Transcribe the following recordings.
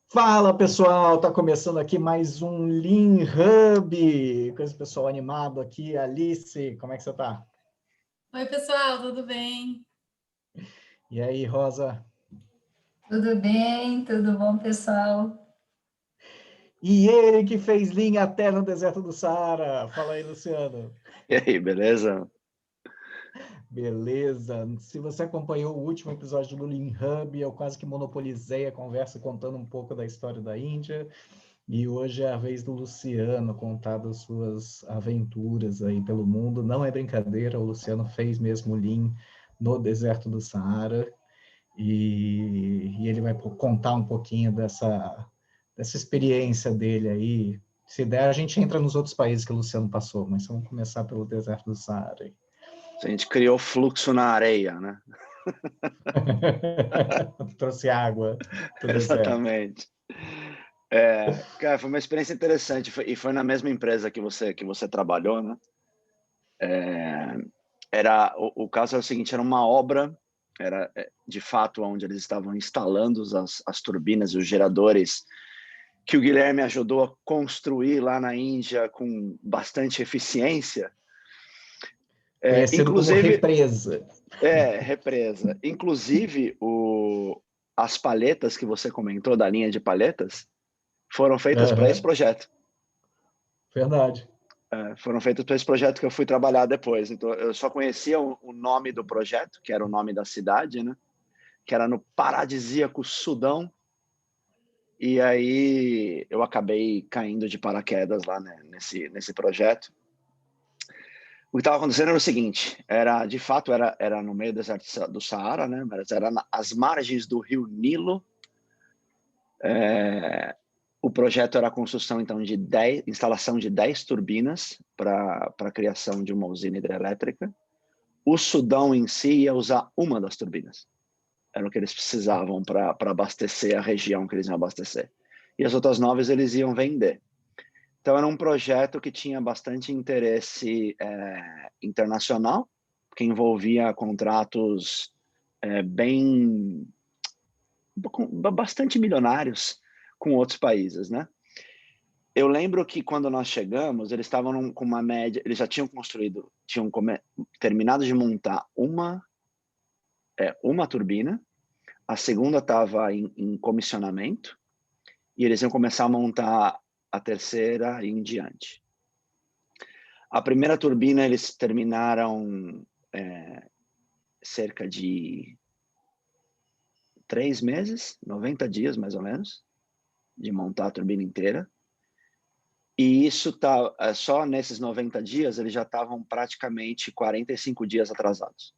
Fala pessoal, tá começando aqui mais um Lean Hub, com esse pessoal animado aqui. Alice, como é que você tá? Oi, pessoal, tudo bem? E aí, Rosa? Tudo bem? Tudo bom, pessoal? E ele que fez Lean até no deserto do Saara. Fala aí, Luciano. E aí, beleza? Beleza. Se você acompanhou o último episódio do Lean Hub, eu quase que monopolizei a conversa contando um pouco da história da Índia. E hoje é a vez do Luciano contar das suas aventuras aí pelo mundo. Não é brincadeira, o Luciano fez mesmo Lean no deserto do Saara. E ele vai contar um pouquinho dessa experiência dele aí. Se der, a gente entra nos outros países que o Luciano passou, mas vamos começar pelo deserto do Saara aí. A gente criou fluxo na areia, né? Trouxe água pro deserto. Exatamente. Cara, foi uma experiência interessante e foi na mesma empresa que você trabalhou, né? O caso era o seguinte, era uma obra, era de fato onde eles estavam instalando as turbinas e os geradores que o Guilherme ajudou a construir lá na Índia com bastante eficiência. Conhecido como represa. Represa. Inclusive, as palhetas que você comentou da linha de palhetas foram feitas para esse projeto. Verdade. Foram feitas para esse projeto que eu fui trabalhar depois. Então, eu só conhecia o nome do projeto, que era o nome da cidade, né? Que era no paradisíaco Sudão. E aí eu acabei caindo de paraquedas lá, né, nesse projeto. O que estava acontecendo era o seguinte, de fato era no meio do deserto do Saara, né? Mas era às margens do rio Nilo. O projeto era a construção então de instalação de 10 turbinas para a criação de uma usina hidrelétrica. O Sudão em si ia usar uma das turbinas. Era o que eles precisavam para abastecer a região que eles iam abastecer. E as outras 9 eles iam vender. Então, era um projeto que tinha bastante interesse internacional, que envolvia contratos bastante milionários com outros países, né? Eu lembro que quando nós chegamos, eles estavam com uma média, eles já tinham terminado de montar uma turbina, a segunda estava em comissionamento, e eles iam começar a montar a terceira e em diante. A primeira turbina eles terminaram cerca de 3 meses, 90 dias mais ou menos, de montar a turbina inteira. E isso só nesses 90 dias eles já estavam praticamente 45 dias atrasados.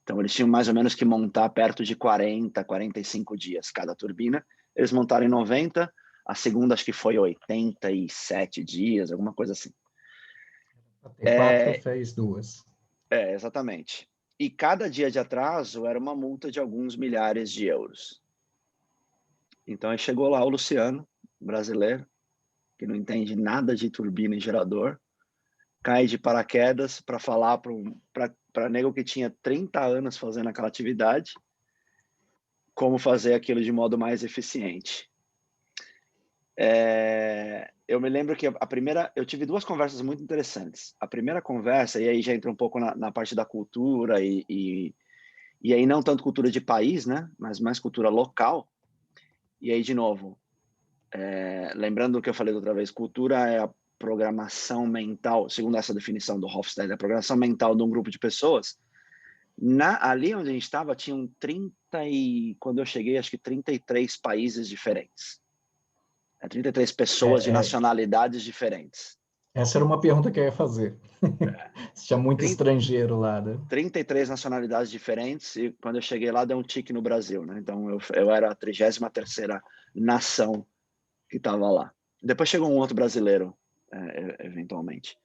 Então eles tinham mais ou menos que montar perto de 40, 45 dias cada turbina. Eles montaram em 90, a segunda acho que foi 87 dias, alguma coisa assim. Até 4 fez 2. Exatamente. E cada dia de atraso era uma multa de alguns milhares de euros. Então aí chegou lá o Luciano, brasileiro, que não entende nada de turbina e gerador, cai de paraquedas para falar para nego que tinha 30 anos fazendo aquela atividade, como fazer aquilo de modo mais eficiente. Eu me lembro que eu tive 2 conversas muito interessantes. A primeira conversa, e aí já entra um pouco na parte da cultura e aí não tanto cultura de país, né, mas mais cultura local. E aí, de novo, lembrando do que eu falei da outra vez, cultura é a programação mental, segundo essa definição do Hofstede, a programação mental de um grupo de pessoas. Ali onde a gente estava, tinham quando eu cheguei, acho que 33 países diferentes. 33 pessoas de nacionalidades diferentes. Essa era uma pergunta que eu ia fazer. Tinha muito estrangeiro lá, né? 33 nacionalidades diferentes, e quando eu cheguei lá, deu um tique no Brasil, né? Então, eu era a 33ª nação que estava lá. Depois chegou um outro brasileiro, eventualmente.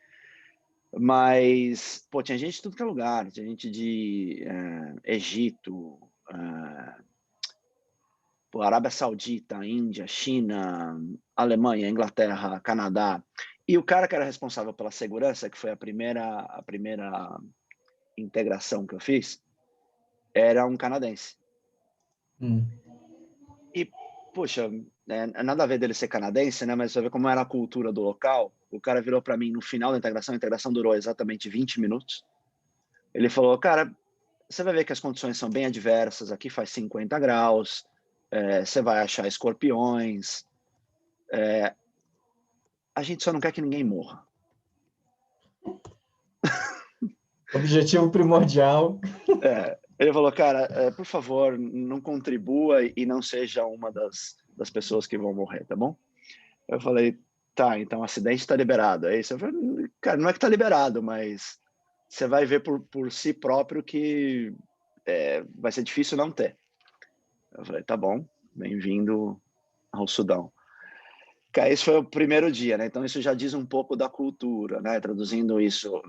Mas, pô, tinha gente de tudo que é lugar. Tinha gente de Egito, Arábia Saudita, Índia, China, Alemanha, Inglaterra, Canadá. E o cara que era responsável pela segurança, que foi a primeira integração que eu fiz, era um canadense. E Poxa, nada a ver dele ser canadense, né? Mas você vê como era a cultura do local. O cara virou para mim no final da integração, a integração durou exatamente 20 minutos. Ele falou, cara, você vai ver que as condições são bem adversas, aqui faz 50 graus, você vai achar escorpiões, a gente só não quer que ninguém morra. Objetivo primordial. Ele falou, cara, por favor, não contribua e não seja uma das pessoas que vão morrer, tá bom? Eu falei, tá, então o acidente está liberado. Aí eu falei, cara, não é que está liberado, mas você vai ver por si próprio que vai ser difícil não ter. Eu falei, tá bom, bem-vindo ao Sudão. Cara, esse foi o primeiro dia, né? Então isso já diz um pouco da cultura, né? Traduzindo isso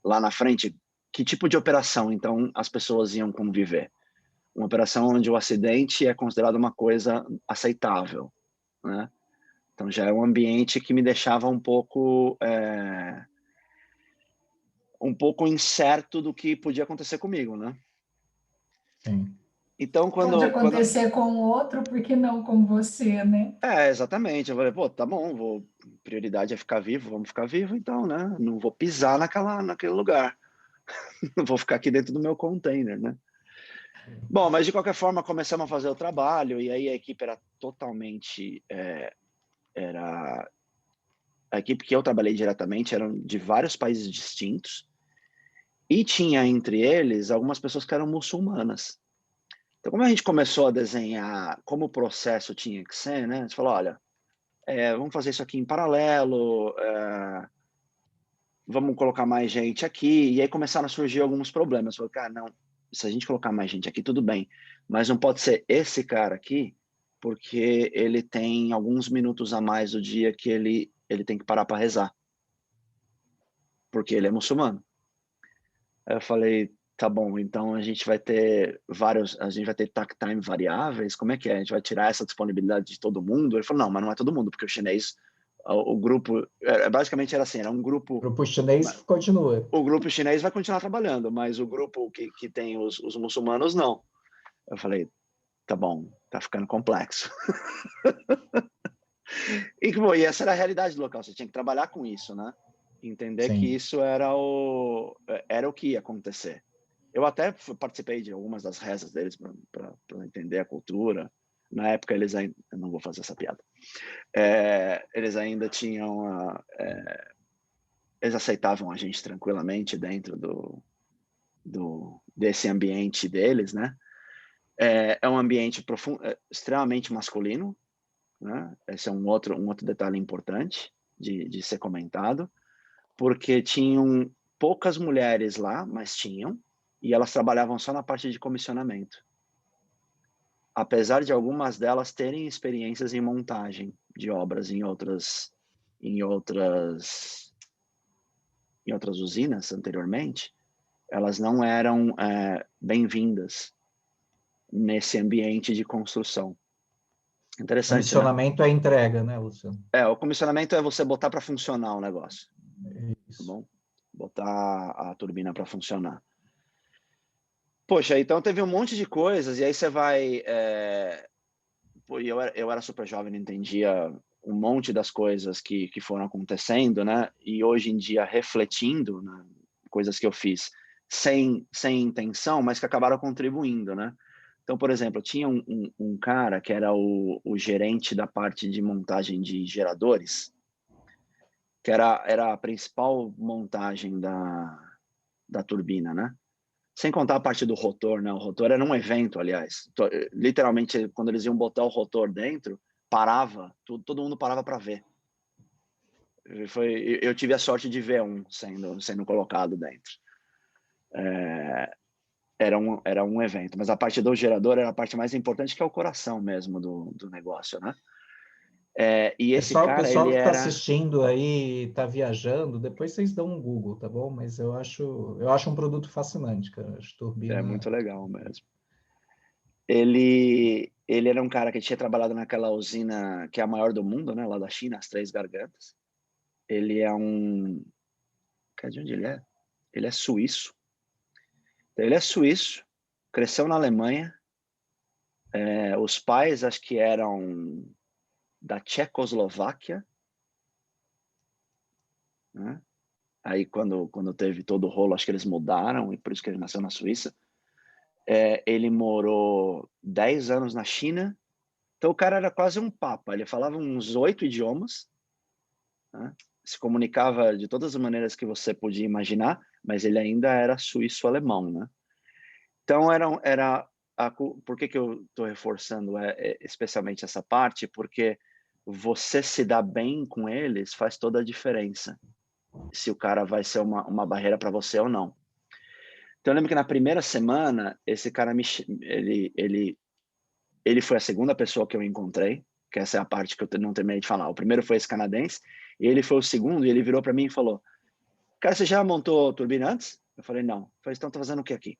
lá na frente, que tipo de operação, então, as pessoas iam conviver? Uma operação onde o acidente é considerado uma coisa aceitável, né? Então já é um ambiente que me deixava um pouco incerto do que podia acontecer comigo, né? Sim. Então Pode acontecer com o outro, por que não com você, né? Exatamente. Eu falei, pô, tá bom, prioridade é ficar vivo, vamos ficar vivo, então, né? Não vou pisar naquele lugar. Não vou ficar aqui dentro do meu container, né? Bom, mas de qualquer forma começamos a fazer o trabalho e aí a equipe era totalmente a equipe que eu trabalhei diretamente eram de vários países distintos e tinha entre eles algumas pessoas que eram muçulmanas. Então, como a gente começou a desenhar como o processo tinha que ser, né? A gente falou, olha, vamos fazer isso aqui em paralelo, vamos colocar mais gente aqui. E aí começaram a surgir alguns problemas. Falei, cara, não, se a gente colocar mais gente aqui, tudo bem, mas não pode ser esse cara aqui, porque ele tem alguns minutos a mais do dia que ele tem que parar para rezar, porque ele é muçulmano. Aí eu falei, tá bom, então a gente vai ter takt time variáveis, como é que é? A gente vai tirar essa disponibilidade de todo mundo? Ele falou, não é todo mundo, porque o chinês, o grupo, basicamente era assim, era um grupo... O grupo chinês continua. O grupo chinês vai continuar trabalhando, mas o grupo que tem os muçulmanos, não. Eu falei, tá bom, tá ficando complexo. E essa era a realidade do local, você tinha que trabalhar com isso, né? Entender Sim. que isso era o que ia acontecer. Eu até participei de algumas das rezas deles para entender a cultura. Na época, eles ainda... Eu não vou fazer essa piada. Eles ainda tinham... eles aceitavam a gente tranquilamente dentro desse ambiente deles, né? É um ambiente extremamente masculino, né? Esse é um outro detalhe importante de ser comentado, porque tinham poucas mulheres lá, mas tinham, e elas trabalhavam só na parte de comissionamento. Apesar de algumas delas terem experiências em montagem de obras em outras usinas anteriormente, elas não eram bem-vindas nesse ambiente de construção. Interessante, né? Comissionamento é entrega, né, Luciano? O comissionamento é você botar para funcionar o negócio. Isso. Tá bom? Botar a turbina para funcionar. Poxa, então teve um monte de coisas, e aí você vai... eu era super jovem, não entendia um monte das coisas que foram acontecendo, né? E hoje em dia, refletindo, né? Coisas que eu fiz sem intenção, mas que acabaram contribuindo, né? Então, por exemplo, tinha um cara que era o gerente da parte de montagem de geradores, que era a principal montagem da turbina, né? Sem contar a parte do rotor, né? O rotor era um evento, aliás. Literalmente, quando eles iam botar o rotor dentro, parava, todo mundo parava para ver. Eu tive a sorte de ver um sendo colocado dentro. Era um evento, mas a parte do gerador era a parte mais importante, que é o coração mesmo do negócio, né? E esse cara, Pessoal ele que está era... assistindo aí, está viajando, depois vocês dão um Google, tá bom? Mas eu acho um produto fascinante, cara. Acho turbina. É muito legal mesmo. Ele era um cara que tinha trabalhado naquela usina que é a maior do mundo, né? Lá da China, as Três Gargantas. Ele é de onde ele é? Ele é suíço. Então, ele é suíço, cresceu na Alemanha, Os pais, acho que eram da Tchecoslováquia, né? Aí, quando teve todo o rolo, acho que eles mudaram, e por isso que ele nasceu na Suíça. Ele morou 10 anos na China. Então, o cara era quase um papa. Ele falava uns 8 idiomas, né? Se comunicava de todas as maneiras que você podia imaginar, mas ele ainda era suíço-alemão, né? Então, por que eu estou reforçando especialmente essa parte? Porque você se dar bem com eles faz toda a diferença, se o cara vai ser uma barreira para você ou não. Então, eu lembro que na primeira semana, esse cara, ele foi a segunda pessoa que eu encontrei, que essa é a parte que eu não terminei de falar. O primeiro foi esse canadense, e ele foi o segundo, e ele virou para mim e falou, cara, você já montou turbina antes? Eu falei, não. Eu falei, então tá fazendo o que aqui?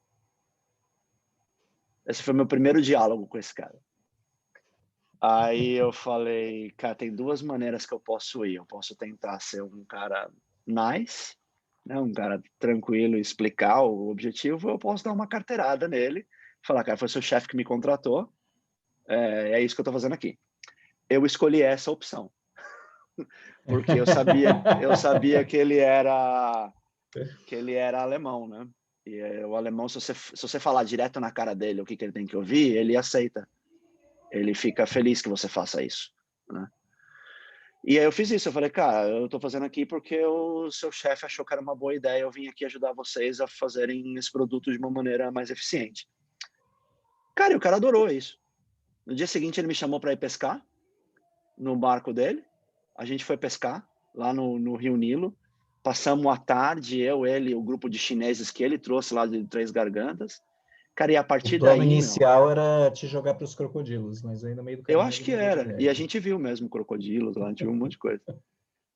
Esse foi meu primeiro diálogo com esse cara. Aí eu falei, cara, tem 2 maneiras que eu posso ir. Eu posso tentar ser um cara nice, né, um cara tranquilo e explicar o objetivo, ou eu posso dar uma carteirada nele, falar, cara, foi seu chefe que me contratou, é isso que eu tô fazendo aqui. Eu escolhi essa opção, porque eu sabia que ele era alemão, né? E o alemão, se você falar direto na cara dele o que ele tem que ouvir, ele aceita. Ele fica feliz que você faça isso, né? E aí eu fiz isso, eu falei, cara, eu tô fazendo aqui porque o seu chefe achou que era uma boa ideia, eu vim aqui ajudar vocês a fazerem esse produto de uma maneira mais eficiente. Cara, e o cara adorou isso. No dia seguinte ele me chamou para ir pescar no barco dele, a gente foi pescar lá no Rio Nilo, passamos a tarde, ele, o grupo de chineses que ele trouxe lá de Três Gargantas. Cara, e a partir O plano daí, inicial era te jogar para os crocodilos, mas aí no meio do eu caminho acho ele que mudou de era. E a ideia. gente viu mesmo crocodilos lá, a gente viu um monte de coisa.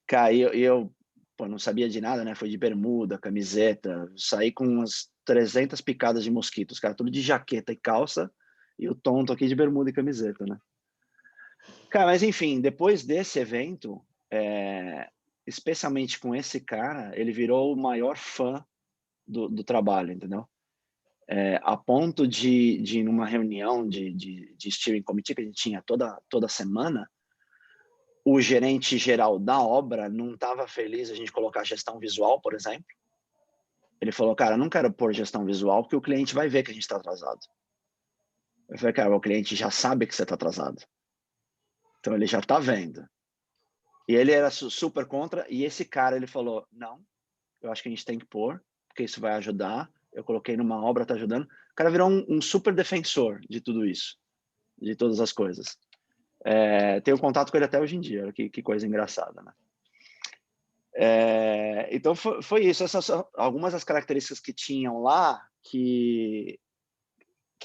Cara, eu não sabia de nada, né? Foi de bermuda, camiseta, saí com umas 300 picadas de mosquitos, cara, tudo de jaqueta e calça, e o tonto aqui de bermuda e camiseta, né? Cara, mas enfim, depois desse evento, especialmente com esse cara, ele virou o maior fã do trabalho, entendeu? A ponto de numa reunião de steering committee que a gente tinha toda semana, o gerente geral da obra não estava feliz a gente colocar gestão visual, por exemplo. Ele falou, cara, não quero pôr gestão visual porque o cliente vai ver que a gente está atrasado. Eu falei, cara, o cliente já sabe que você está atrasado. Então ele já está vendo. E ele era super contra, e esse cara, ele falou, não, eu acho que a gente tem que pôr, porque isso vai ajudar. Eu coloquei numa obra, está ajudando. O cara virou um super defensor de tudo isso, de todas as coisas. Tenho contato com ele até hoje em dia, que coisa engraçada, né? Então foi isso, essas são algumas das características que tinham lá que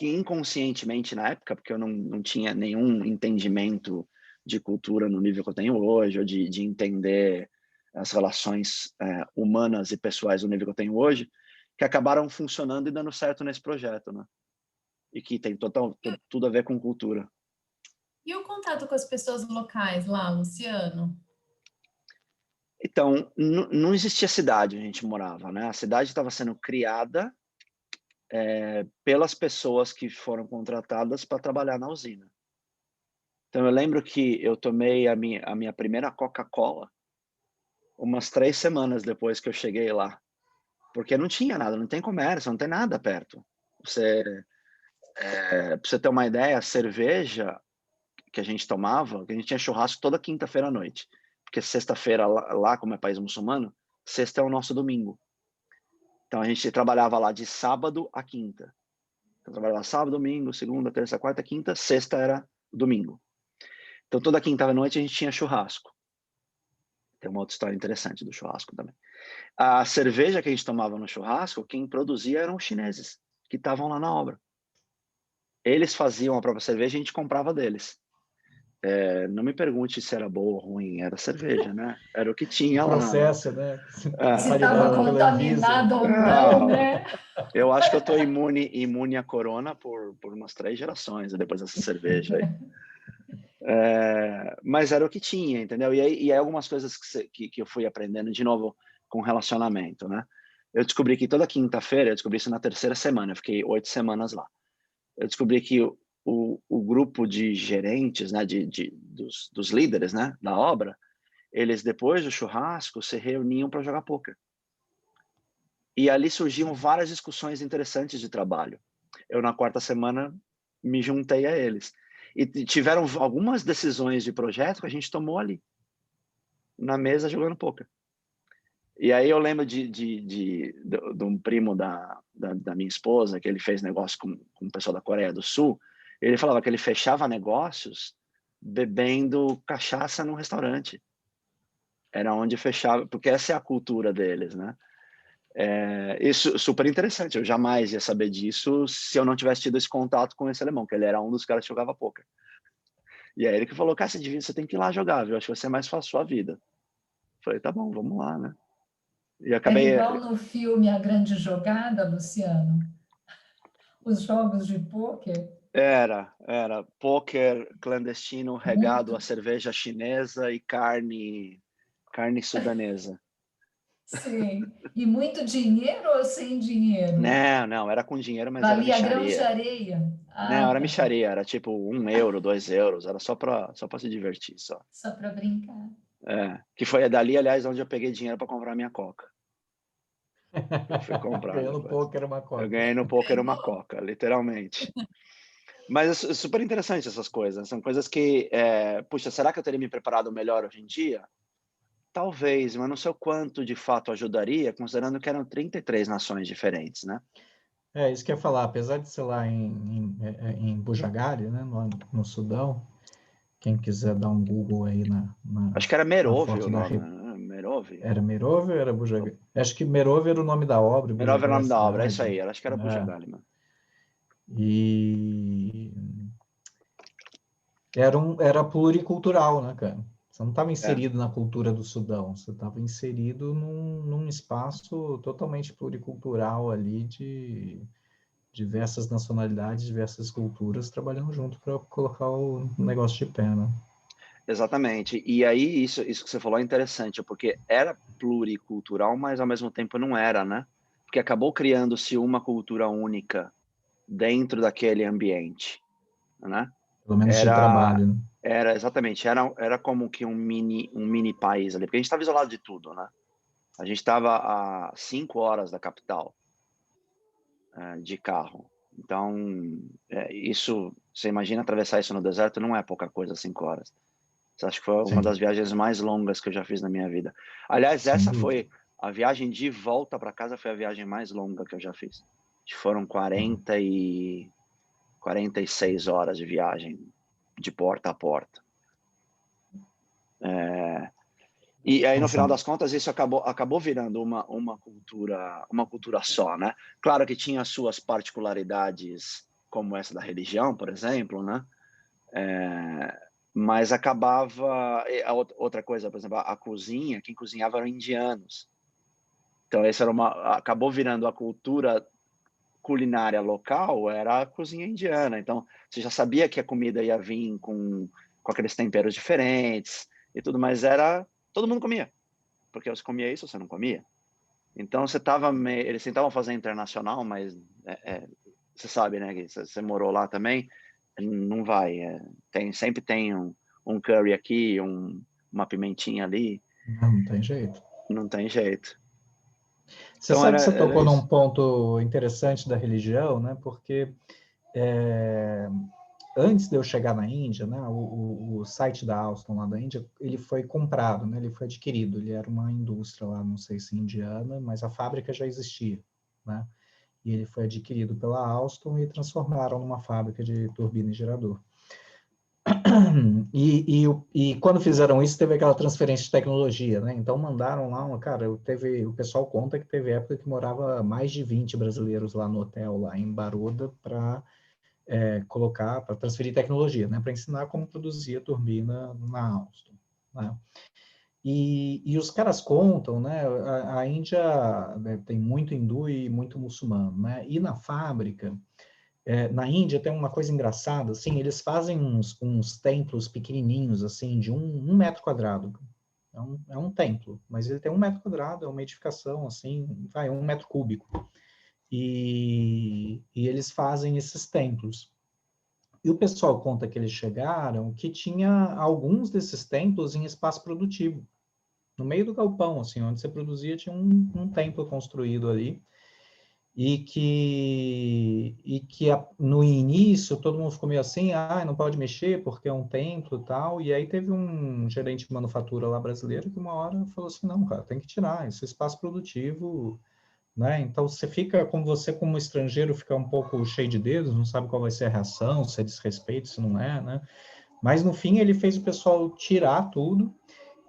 inconscientemente na época, porque eu não tinha nenhum entendimento de cultura no nível que eu tenho hoje, ou de entender as relações humanas e pessoais no nível que eu tenho hoje, que acabaram funcionando e dando certo nesse projeto, né? E que tem tudo a ver com cultura. E o contato com as pessoas locais lá, Luciano? Então, não existia cidade onde a gente morava, né? A cidade estava sendo criada pelas pessoas que foram contratadas para trabalhar na usina. Então, eu lembro que eu tomei a minha primeira Coca-Cola umas 3 semanas depois que eu cheguei lá, porque não tinha nada, não tem comércio, não tem nada perto. Para você ter uma ideia, a cerveja que a gente tomava, que a gente tinha churrasco toda quinta-feira à noite, porque sexta-feira lá, como é país muçulmano, sexta é o nosso domingo. Então, a gente trabalhava lá de sábado a quinta. Então, trabalhava sábado, domingo, segunda, terça, quarta, quinta, sexta era domingo. Então, toda quinta-noite a gente tinha churrasco. Tem uma outra história interessante do churrasco também. A cerveja que a gente tomava no churrasco, quem produzia eram os chineses, que estavam lá na obra. Eles faziam a própria cerveja e a gente comprava deles. Não me pergunte se era boa ou ruim, era cerveja, né? Era o que tinha O lá, né? processo, né? Se estava Validado pela Anvisa. contaminado ou não, né? Eu acho que eu estou imune à corona por umas 3 gerações depois dessa cerveja aí. Mas era o que tinha, entendeu? E aí algumas coisas que eu fui aprendendo de novo com relacionamento, né? Eu descobri que toda quinta-feira, eu descobri isso na 3ª semana, eu fiquei 8 semanas lá. Eu descobri que o grupo de gerentes, né, dos líderes, né, da obra, eles depois do churrasco se reuniam para jogar pôquer. E ali surgiam várias discussões interessantes de trabalho. Eu, na quarta semana, me juntei a eles. E tiveram algumas decisões de projeto que a gente tomou ali, na mesa, jogando pôquer. E aí eu lembro de um primo da minha esposa, que ele fez negócio com o pessoal da Coreia do Sul. Ele falava que ele fechava negócios bebendo cachaça num restaurante. Era onde fechava, porque essa é a cultura deles, né? Isso super interessante. Eu jamais ia saber disso se eu não tivesse tido esse contato com esse alemão, que ele era um dos caras que jogava pôquer. E aí ele que falou, cara, você tem que ir lá jogar, viu? Acho que vai ser mais fácil a sua vida. Eu falei, tá bom, vamos lá, né? E acabei... É igual no filme A Grande Jogada, Luciano. Os jogos de pôquer. Era pôquer clandestino regado Muito. a cerveja chinesa e carne sudanesa. Sim. E muito dinheiro ou sem dinheiro? Não, era com dinheiro, mas era Valia grãos de mixaria. areia? Não, Ah, era tá. mixaria, era tipo 1 euro, 2 euros, era só para se divertir, só. Só para brincar. Que foi dali, aliás, onde eu peguei dinheiro para comprar minha coca. Eu fui comprar Ganhando depois. pôquer uma Eu coca. ganhei no pôquer uma coca, literalmente. Mas é super interessante essas coisas. São coisas que, puxa, será que eu teria me preparado melhor hoje em dia? Talvez, mas não sei o quanto de fato ajudaria, considerando que eram 33 nações diferentes, né? Isso que eu ia falar, apesar de ser lá em Bujagali, né, no Sudão, quem quiser dar um Google aí Acho que era na Merovi o foto da... nome, né? Merovi? Era Merovi ou era Bujagali? Acho que Merovi era o nome da obra, e Merovi era Bujagali o é a nome da obra, é isso cidade. aí. Acho que era Bujagali, mano. E era pluricultural, né, cara? Você não estava inserido na cultura do Sudão, você estava inserido num espaço totalmente pluricultural ali de diversas nacionalidades, diversas culturas trabalhando junto para colocar o negócio de pé, né? Exatamente. E aí, isso que você falou é interessante, porque era pluricultural, mas ao mesmo tempo não era, né? Porque acabou criando-se uma cultura única dentro daquele ambiente, né? Pelo menos de Era, trabalho, né? exatamente, era como que um mini país ali, porque a gente estava isolado de tudo, né? A gente estava a 5 horas da capital, de carro. Então, isso, você imagina atravessar isso no deserto, não é pouca coisa, 5 horas. Acho que foi uma Sim, das viagens mais longas que eu já fiz na minha vida. Aliás, sem essa dúvida. foi a viagem de volta para casa, foi a viagem mais longa que eu já fiz. Foram 46 horas de viagem de porta a porta. E aí, no final Nossa, das contas, isso acabou virando uma cultura só, né? Claro que tinha suas particularidades, como essa da religião, por exemplo, né? Mas acabava... Outra coisa, por exemplo, a cozinha, quem cozinhava eram indianos. Então, acabou virando a cultura culinária local, era a cozinha indiana. Então, você já sabia que a comida ia vir com aqueles temperos diferentes e tudo, mas todo mundo comia. Porque você comia isso, você não comia. Então, eles tentavam fazer internacional, mas você sabe, né, que você morou lá também, não vai. Sempre tem um curry aqui, uma pimentinha ali, não tem jeito. não tem jeito. Você Então, sabe que você era tocou num isso. ponto interessante da religião, né? Porque antes de eu chegar na Índia, né, o site da Alstom lá da Índia, ele foi comprado, né? Ele foi adquirido. Ele era uma indústria lá, não sei se indiana, mas a fábrica já existia, né? E ele foi adquirido pela Alstom e transformaram numa fábrica de turbina e gerador. E quando fizeram isso, teve aquela transferência de tecnologia, né? Então mandaram lá, o pessoal conta que teve época que morava mais de 20 brasileiros lá no hotel, lá em Baroda, para para transferir tecnologia, né? Para ensinar como produzir a turbina na Alstom, né? E os caras contam, né? A Índia, né, tem muito hindu e muito muçulmano, né? E na fábrica, na Índia tem uma coisa engraçada, assim, eles fazem uns templos pequenininhos, assim, de um metro quadrado. É um templo, mas ele tem 1 metro quadrado, é uma edificação, assim, vai, 1 metro cúbico. E eles fazem esses templos. E o pessoal conta que eles chegaram, que tinha alguns desses templos em espaço produtivo. No meio do galpão, assim, onde você produzia, tinha um templo construído ali. No início todo mundo ficou meio assim, não pode mexer porque é um templo e tal, e aí teve um gerente de manufatura lá brasileiro que uma hora falou assim, não, cara, tem que tirar, esse espaço produtivo, né? Então como estrangeiro, fica um pouco cheio de dedos, não sabe qual vai ser a reação, se é desrespeito, se não é, né? Mas no fim ele fez o pessoal tirar tudo,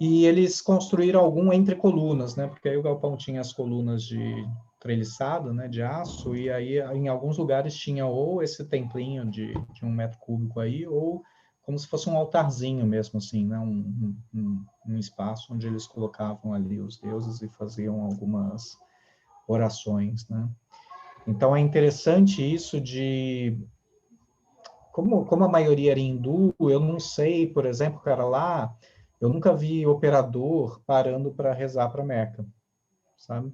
e eles construíram algum entre colunas, né? Porque aí o galpão tinha as colunas de treliçado, né? De aço, e aí em alguns lugares tinha ou esse templinho de 1 metro cúbico aí, ou como se fosse um altarzinho mesmo, assim, né? Um espaço onde eles colocavam ali os deuses e faziam algumas orações, né? Então é interessante isso de como a maioria era hindu, eu não sei, por exemplo, cara, lá eu nunca vi operador parando para rezar para Meca, sabe?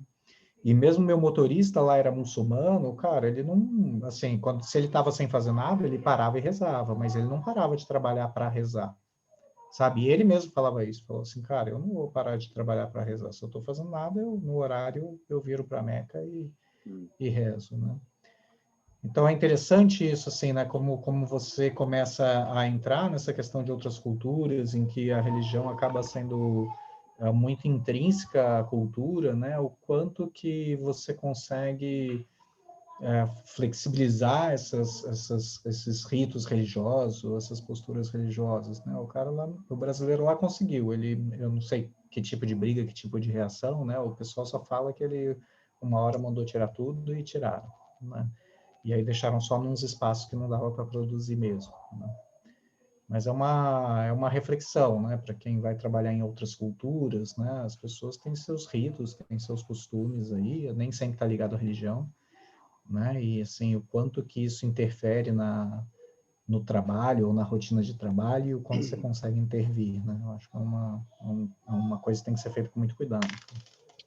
E mesmo meu motorista lá era muçulmano, cara, ele não, assim, se ele estava sem fazer nada, ele parava e rezava, mas ele não parava de trabalhar para rezar, sabe? E ele mesmo falava isso, falou assim, cara, eu não vou parar de trabalhar para rezar, se eu estou fazendo nada, no horário eu viro para Meca e rezo, né? Então é interessante isso, assim, né? Como você começa a entrar nessa questão de outras culturas, em que a religião acaba sendo muito intrínseca à cultura, né? O quanto que você consegue flexibilizar esses ritos religiosos, essas posturas religiosas, né? O cara lá, o brasileiro lá conseguiu. Eu não sei que tipo de briga, que tipo de reação, né? O pessoal só fala que ele uma hora mandou tirar tudo e tiraram, né? E aí deixaram só nos espaços que não dava para produzir mesmo, né? Mas é uma reflexão, né? Para quem vai trabalhar em outras culturas, né? As pessoas têm seus ritos, têm seus costumes aí, nem sempre está ligado à religião, né? E assim, o quanto que isso interfere no trabalho ou na rotina de trabalho e o quanto você consegue intervir, né? Eu acho que é uma coisa que tem que ser feita com muito cuidado.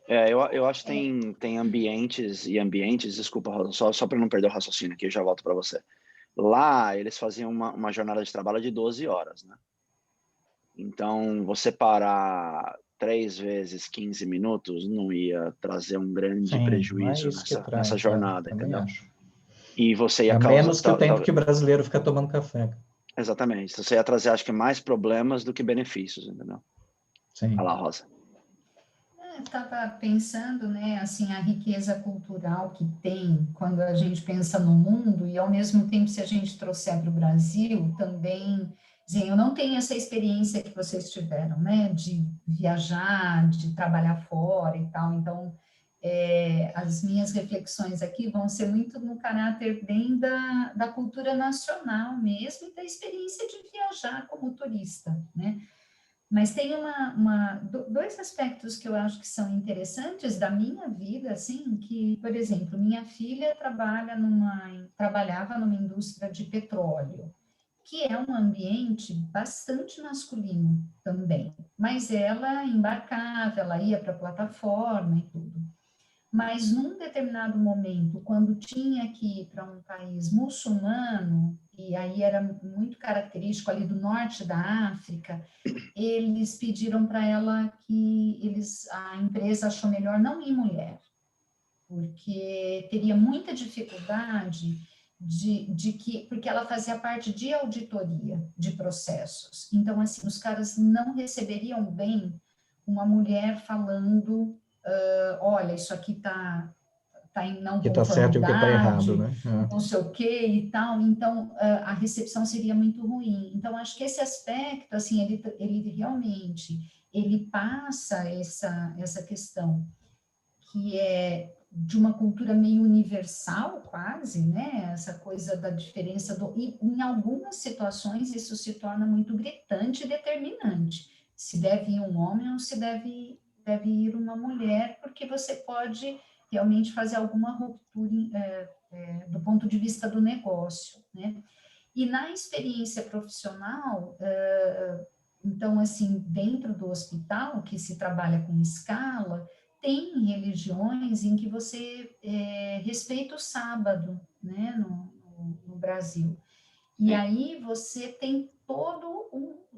Eu acho que tem ambientes e ambientes, desculpa, Rosa, só para não perder o raciocínio aqui, eu já volto para você. Lá, eles faziam uma jornada de trabalho de 12 horas, né? Então, você parar 3 vezes 15 minutos não ia trazer um grande Sim, não é prejuízo isso que nessa traz, jornada, também entendeu? acho. E você ia É causar... menos que o tempo que o brasileiro fica tomando café. Exatamente. Você ia trazer, acho que, mais problemas do que benefícios, entendeu? Sim. Olha lá, Rosa. Estava pensando, né, assim, a riqueza cultural que tem quando a gente pensa no mundo e, ao mesmo tempo, se a gente trouxer para o Brasil, também, assim, eu não tenho essa experiência que vocês tiveram, né, de viajar, de trabalhar fora e tal, então, as minhas reflexões aqui vão ser muito no caráter bem da cultura nacional mesmo e da experiência de viajar como turista, né? Mas tem dois aspectos que eu acho que são interessantes da minha vida, assim, que, por exemplo, minha filha trabalhava numa indústria de petróleo, que é um ambiente bastante masculino também, mas ela embarcava, ela ia para a plataforma e tudo. Mas num determinado momento, quando tinha que ir para um país muçulmano, e aí era muito característico ali do norte da África, eles pediram para ela a empresa achou melhor não ir mulher, porque teria muita dificuldade porque ela fazia parte de auditoria de processos. Então, assim, os caras não receberiam bem uma mulher falando, olha, isso aqui está em não O que está certo e o que está errado, conformidade, né? não sei o quê e tal, então a recepção seria muito ruim. Então, acho que esse aspecto, assim, ele realmente, ele passa essa questão que é de uma cultura meio universal, quase, né? Essa coisa da diferença e em algumas situações isso se torna muito gritante e determinante. Se deve ir um homem ou se deve ir uma mulher, porque você pode realmente fazer alguma ruptura do ponto de vista do negócio, né? E na experiência profissional, então, assim, dentro do hospital, que se trabalha com escala, tem religiões em que você respeita o sábado, né, no Brasil. E aí você tem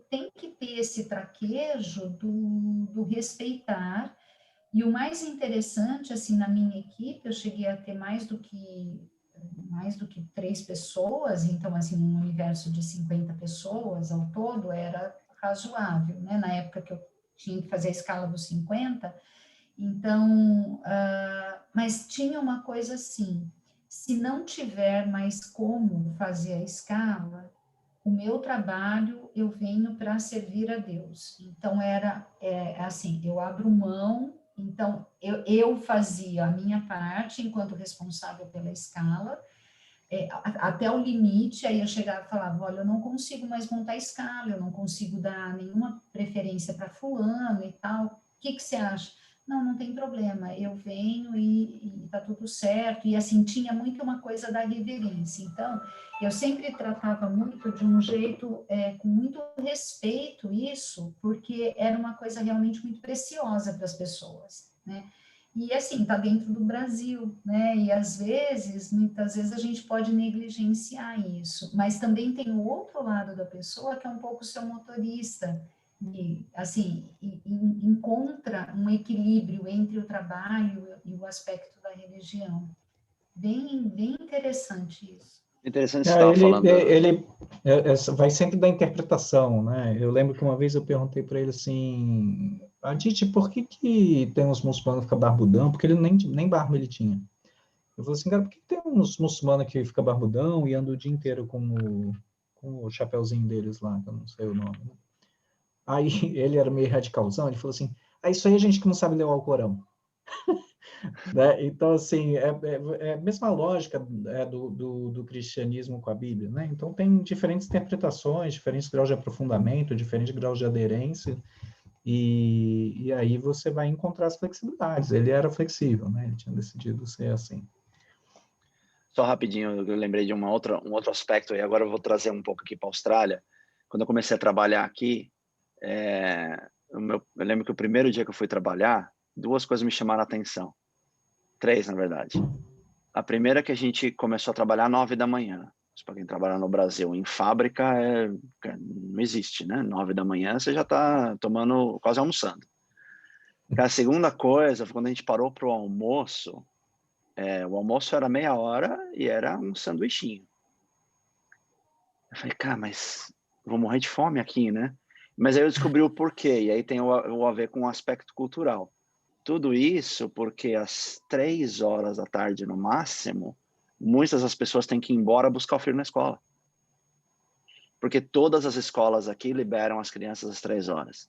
tem que ter esse traquejo do respeitar. E o mais interessante, assim, na minha equipe, eu cheguei a ter mais do que 3 pessoas, então, assim, num universo de 50 pessoas ao todo, era razoável, né? Na época que eu tinha que fazer a escala dos 50, então, mas tinha uma coisa assim, se não tiver mais como fazer a escala, o meu trabalho eu venho para servir a Deus. Então, assim, eu abro mão, então eu fazia a minha parte enquanto responsável pela escala, até o limite, aí eu chegava e falava, olha, eu não consigo mais montar escala, eu não consigo dar nenhuma preferência para fulano e tal, o que você acha? Não tem problema, eu venho e tá tudo certo, e assim, tinha muito uma coisa da reverência, então, eu sempre tratava muito de um jeito, com muito respeito isso, porque era uma coisa realmente muito preciosa para as pessoas, né? E assim, está dentro do Brasil, né? E às vezes, muitas vezes a gente pode negligenciar isso, mas também tem o outro lado da pessoa que é um pouco o seu motorista, e assim, encontra um equilíbrio entre o trabalho e o aspecto da religião. Bem interessante isso. Interessante você estava falando. Vai sempre da interpretação, né? Eu lembro que uma vez eu perguntei para ele assim, Aditi, por que tem uns muçulmanos que ficam barbudão? Porque ele nem barba ele tinha. Eu falei assim, cara, por que tem uns muçulmanos que ficam barbudão e andam o dia inteiro com o chapeuzinho deles lá, que eu não sei o nome. Aí ele era meio radicalzão, ele falou assim, isso aí é gente que não sabe ler o Alcorão. Né? Então, assim, é a mesma lógica do cristianismo com a Bíblia, né? Então, tem diferentes interpretações, diferentes graus de aprofundamento, diferentes graus de aderência, e aí você vai encontrar as flexibilidades. Ele era flexível, né? Ele tinha decidido ser assim. Só rapidinho, eu lembrei de um outro aspecto, e agora eu vou trazer um pouco aqui para a Austrália. Quando eu comecei a trabalhar aqui, eu lembro que o primeiro dia que eu fui trabalhar, 2 coisas me chamaram a atenção. 3, na verdade. A primeira é que a gente começou a trabalhar às 9 da manhã. Para quem trabalha no Brasil, em fábrica, não existe, né? 9 da manhã você já está tomando, quase almoçando. A segunda coisa, quando a gente parou para o almoço, o almoço era meia hora e era um sanduichinho. Eu falei, cara, mas vou morrer de fome aqui, né? Mas aí eu descobri o porquê, e aí tem o a ver com o aspecto cultural. Tudo isso porque às 3 horas da tarde, no máximo, muitas das pessoas têm que ir embora buscar o filho na escola. Porque todas as escolas aqui liberam as crianças às 3 horas.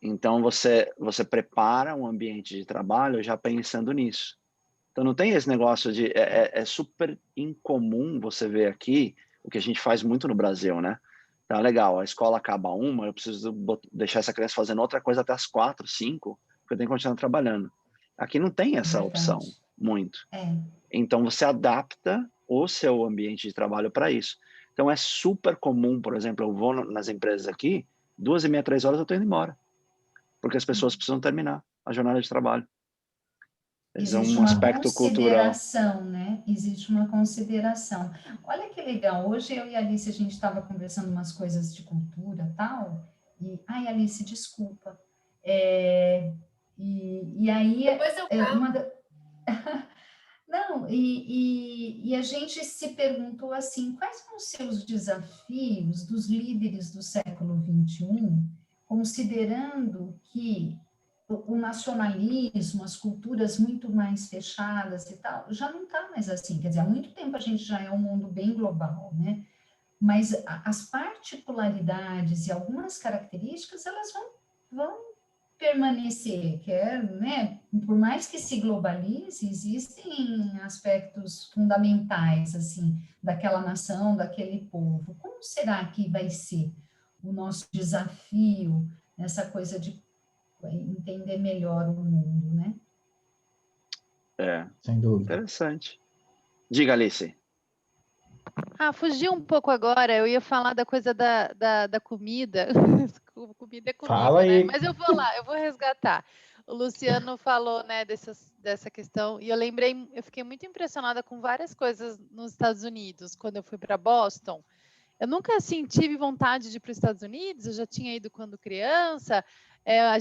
Então, você prepara um ambiente de trabalho já pensando nisso. Então, não tem esse negócio de... É super incomum você ver aqui o que a gente faz muito no Brasil, né? Tá legal, a escola acaba 1, eu preciso deixar essa criança fazendo outra coisa até as 4, 5, porque eu tenho que continuar trabalhando. Aqui não tem essa opção muito. Então, você adapta o seu ambiente de trabalho para isso. Então, é super comum, por exemplo, eu vou nas empresas aqui, 2h30, 3 horas eu estou indo embora. Porque as pessoas precisam terminar a jornada de trabalho. Existe uma consideração, né? Existe uma consideração. Olha que legal, hoje eu e a Alice, a gente estava conversando umas coisas de cultura e tal, e... Ai, Alice, desculpa. E aí... Depois eu falo. Não, e a gente se perguntou assim, quais são os seus desafios dos líderes do século XXI, considerando que o nacionalismo, as culturas muito mais fechadas e tal, já não está mais assim. Quer dizer, há muito tempo a gente já é um mundo bem global, né? Mas as particularidades e algumas características, elas vão permanecer, né? Por mais que se globalize, existem aspectos fundamentais, assim, daquela nação, daquele povo. Como será que vai ser o nosso desafio nessa coisa de entender melhor o mundo, né? Sem dúvida. Interessante. Diga, Alice. Fugi um pouco agora, eu ia falar da coisa da comida. Comida é comigo, Fala aí. né? Mas eu vou lá, eu vou resgatar. O Luciano falou, né, dessa questão, e eu fiquei muito impressionada com várias coisas nos Estados Unidos, quando eu fui para Boston. Eu nunca, assim, tive vontade de ir para os Estados Unidos, eu já tinha ido quando criança,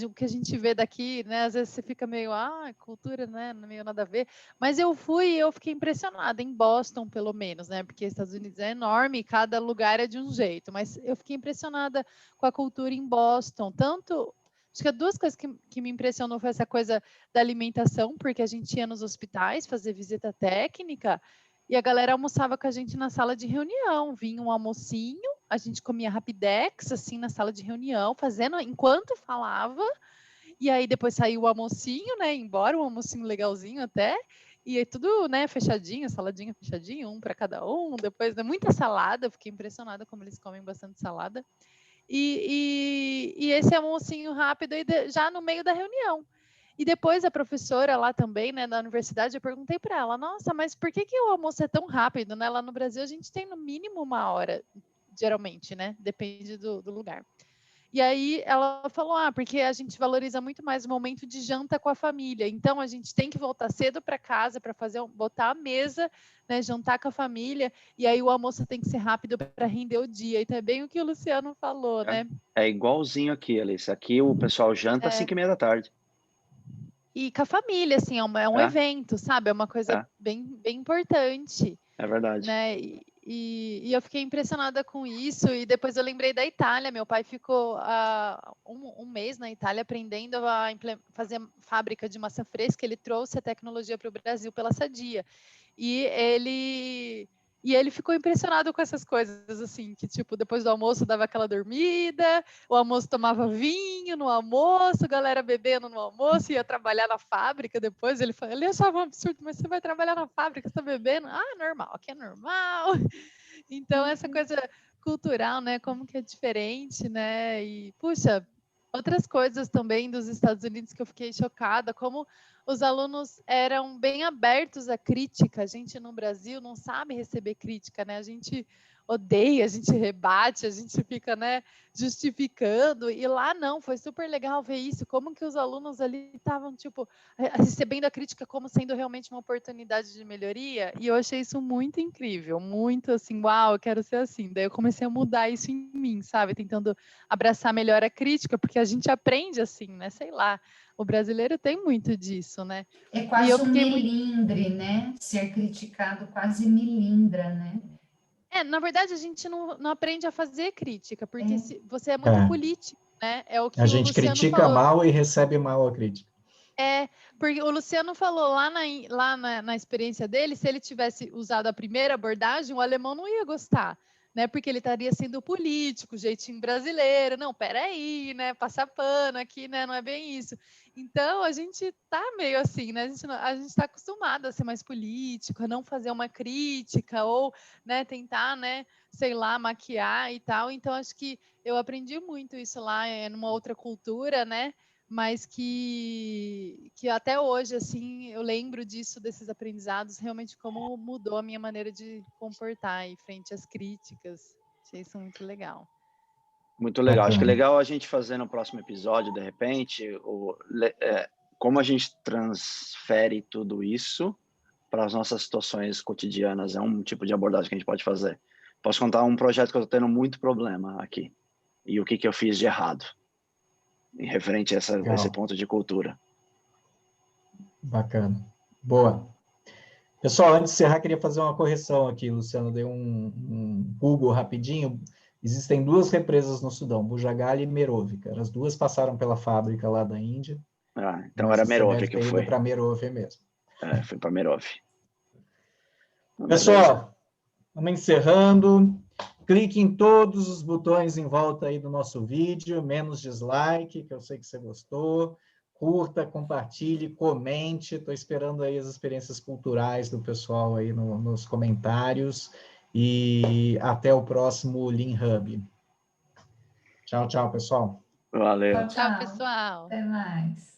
o que a gente vê daqui, né, às vezes você fica meio, cultura, né, meio nada a ver, mas eu fui e eu fiquei impressionada, em Boston, pelo menos, né, porque os Estados Unidos é enorme e cada lugar é de um jeito, mas eu fiquei impressionada com a cultura em Boston, tanto... Acho que duas coisas que me impressionou foi essa coisa da alimentação, porque a gente ia nos hospitais fazer visita técnica, e a galera almoçava com a gente na sala de reunião, vinha um almocinho, a gente comia rapidex, assim, na sala de reunião, fazendo enquanto falava, e aí depois saiu o almocinho, né, embora, um almocinho legalzinho até, e aí tudo, né, fechadinho, saladinha fechadinho, um para cada um, depois, né, muita salada, fiquei impressionada como eles comem bastante salada, e esse almocinho rápido aí já no meio da reunião. E depois a professora lá também, né, da universidade, eu perguntei para ela, nossa, mas por que o almoço é tão rápido, né? Lá no Brasil a gente tem no mínimo 1 hora, geralmente, né? Depende do lugar. E aí ela falou, porque a gente valoriza muito mais o momento de janta com a família. Então a gente tem que voltar cedo para casa para botar a mesa, né, jantar com a família. E aí o almoço tem que ser rápido para render o dia. Então é bem o que o Luciano falou, né? É igualzinho aqui, Alice. Aqui o pessoal janta às 5h30 da tarde. E com a família, assim, é um evento, sabe? É uma coisa bem, bem importante. É verdade. Né? E eu fiquei impressionada com isso, e depois eu lembrei da Itália. Meu pai ficou um mês na Itália aprendendo a fazer fábrica de massa fresca. Ele trouxe a tecnologia para o Brasil pela Sadia. E ele ficou impressionado com essas coisas, assim, que tipo, depois do almoço dava aquela dormida, o almoço tomava vinho no almoço, galera bebendo no almoço, ia trabalhar na fábrica depois. Ele achava um absurdo, mas você vai trabalhar na fábrica, você tá bebendo? Normal, aqui é normal. Então, essa coisa cultural, né, como que é diferente, né, e, puxa, outras coisas também dos Estados Unidos que eu fiquei chocada, como os alunos eram bem abertos à crítica. A gente no Brasil não sabe receber crítica, né? A gente odeia, a gente rebate, a gente fica, né, justificando. E lá não, foi super legal ver isso, como que os alunos ali estavam, tipo, recebendo a crítica como sendo realmente uma oportunidade de melhoria. E eu achei isso muito incrível, muito assim, uau, eu quero ser assim. Daí eu comecei a mudar isso em mim, sabe? Tentando abraçar melhor a crítica, porque a gente aprende assim, né? Sei lá. O brasileiro tem muito disso, né? É quase um melindre, né? Ser criticado quase melindra, né? Na verdade, a gente não aprende a fazer crítica, porque você é muito político, né? É o que a o gente Luciano critica falou. mal e recebe mal a crítica. Porque o Luciano falou lá na experiência dele, se ele tivesse usado a primeira abordagem, o alemão não ia gostar, né? Porque ele estaria sendo político, jeitinho brasileiro. Não, peraí, né? Passar pano aqui, né? Não é bem isso. Então, a gente tá meio assim, né? A gente está acostumado a ser mais político, a não fazer uma crítica ou, né, tentar, né, sei lá, maquiar e tal. Então, acho que eu aprendi muito isso lá, numa outra cultura, né? Mas que até hoje, assim, eu lembro disso, desses aprendizados, realmente como mudou a minha maneira de comportar aí frente às críticas. Achei isso muito legal. Muito legal. Acho que é legal a gente fazer no próximo episódio, de repente, como a gente transfere tudo isso para as nossas situações cotidianas. É um tipo de abordagem que a gente pode fazer. Posso contar um projeto que eu estou tendo muito problema aqui. E o que eu fiz de errado em referente a esse ponto de cultura. Bacana. Boa. Pessoal, antes de encerrar, queria fazer uma correção aqui, Luciano. Dei um Google rapidinho. Existem 2 represas no Sudão, Bujagali e Merovica. As 2 passaram pela fábrica lá da Índia. Então era Merov que eu fui. Para Merov mesmo. Fui para Merov. Pessoal, vamos encerrando. Clique em todos os botões em volta aí do nosso vídeo, menos dislike, que eu sei que você gostou. Curta, compartilhe, comente. Estou esperando aí as experiências culturais do pessoal aí nos comentários. E até o próximo Lean Hub. Tchau, tchau, pessoal. Valeu. Tchau, Tchau, pessoal. Até mais.